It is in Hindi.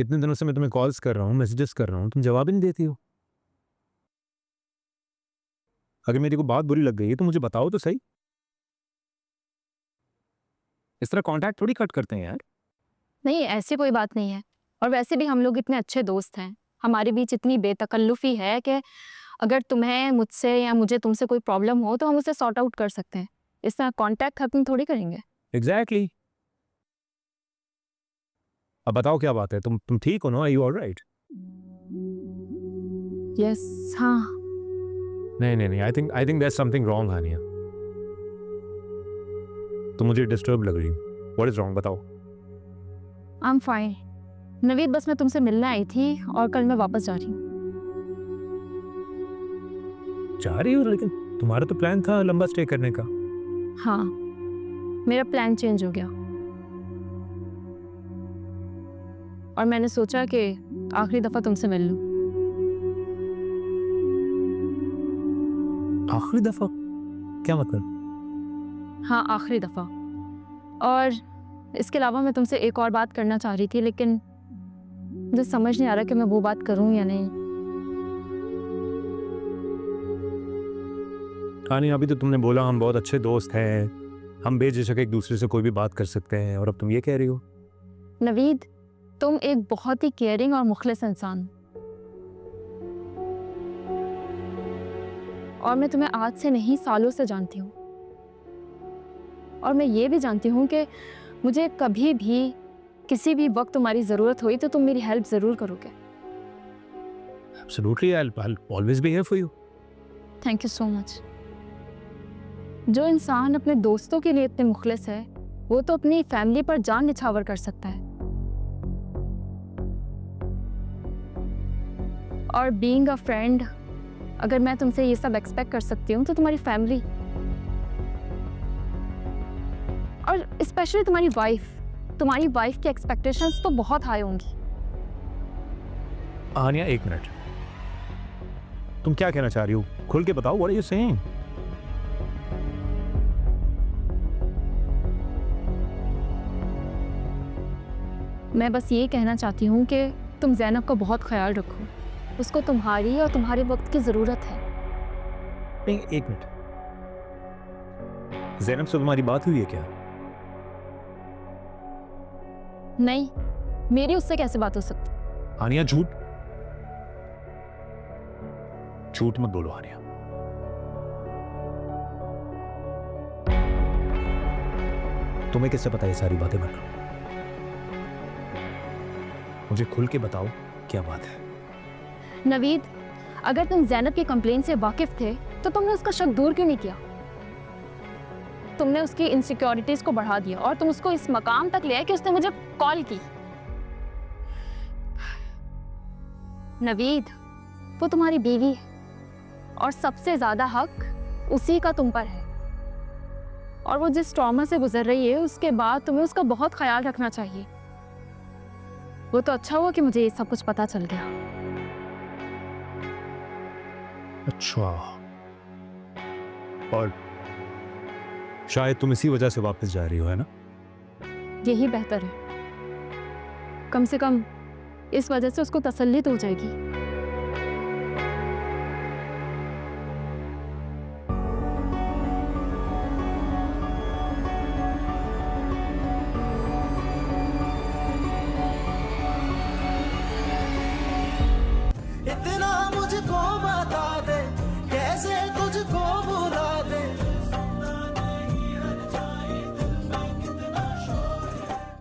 इतने दिनों से मैं तुम्हें कॉल्स कर रहा हूँ, मैसेजेस कर रहा हूँ, तुम जवाब ही नहीं देती हो। अगर मेरी को बात बुरी लग गई है तो मुझे बताओ तो सही। इस तरह कांटेक्ट थोड़ी कट करते हैं यार। नहीं, ऐसी कोई बात नहीं है। और वैसे भी हम लोग इतने अच्छे दोस्त हैं, हमारे बीच इतनी बेतकल्लुफ़ी है कि अगर तुम्हें मुझसे या मुझे तुमसे कोई प्रॉब्लम हो तो हम उसे सॉर्ट आउट कर सकते हैं। इस तरह कांटेक्ट खत्म थोड़ी करेंगे। एग्जैक्टली। अब बताओ क्या बात है, तुम ठीक हो ना? Are you alright? यस, हाँ। नहीं नहीं नहीं, I think there is something wrong Haniya. तुम मुझे डिस्टर्ब लग रही हो। व्हाट इज रॉन्ग, बताओ। I am fine. नवीद, बस मैं तुमसे मिलने आई थी और कल मैं वापस जा रही हूँ। जा रही हो? लेकिन तुम्हारा तो प्लान था लंबा स्टे करने का। हाँ, मेरा प्लान चेंज हो गया और मैंने सोचा कि आखिरी दफ़ा तुमसे मिल लूँ। आखिरी दफा? क्या मतलब? हाँ, आखिरी दफ़ा। और इसके अलावा मैं तुमसे एक और बात करना चाह रही थी, लेकिन मुझे समझ नहीं आ रहा कि मैं वो बात करूँ या नहीं। हानिया, अभी तो तुमने बोला हम बहुत अच्छे दोस्त हैं, हम बेझिझक एक दूसरे से कोई भी बात कर सकते हैं, और अब तुम ये कह रही हो? नवीद, तुम एक बहुत ही केयरिंग और मुखलिस इंसान हो। और मैं तुम्हें आज से नहीं, सालों से जानती हूँ। और मैं ये भी जानती हूँ कि मुझे कभी भी किसी भी वक्त तुम्हारी ज़रूरत हुई तो तुम मेरी हेल्प ज़रूर करोगे। Absolutely, I'll always be here for you. Thank you so much. जो इंसान अपने दोस्तों के लिए इतने मुखलिस है, वो तो अपनी फैमिली पर जान निछावर कर सकता है। और बीइंग अ फ्रेंड, अगर मैं तुमसे ये सब एक्सपेक्ट कर सकती हूँ तो तुम्हारी फैमिली और स्पेशली तुम्हारी वाइफ की एक्सपेक्टेशंस तो बहुत हाई होंगी। हानिया, एक मिनट, तुम क्या कहना चाह रही हो? खुल के बताओ, व्हाट आर यू सेइंग? मैं बस ये कहना चाहती हूँ कि तुम ज़ैनब का बहुत ख्याल रखो। उसको तुम्हारी और तुम्हारे वक्त की ज़रूरत है। नहीं, एक मिनट, ज़ैनब से तुम्हारी बात हुई है क्या? नहीं, मेरी उससे कैसे बात हो सकती? हानिया, झूठ झूठ मत बोलो हानिया। तुम्हें किससे पता ये सारी बातें? बता, मुझे खुल के बताओ क्या बात है। नवीद, अगर तुम ज़ैनब की कंप्लेन से वाकिफ थे तो तुमने उसका शक दूर क्यों नहीं किया? तुमने उसकी इनसिक्योरिटीज को बढ़ा दिया और तुम उसको इस मकाम तक ले आए कि उसने मुझे कॉल की। नवीद, वो तुम्हारी बीवी है और सबसे ज्यादा हक उसी का तुम पर है। और वो जिस ट्रॉमा से गुजर रही है उसके बाद तुम्हें उसका बहुत ख्याल रखना चाहिए। वो तो अच्छा हुआ कि मुझे ये सब कुछ पता चल गया। अच्छा, और शायद तुम इसी वजह से वापस जा रही हो, है ना? यही बेहतर है। कम से कम इस वजह से उसको तसल्ली तो हो जाएगी।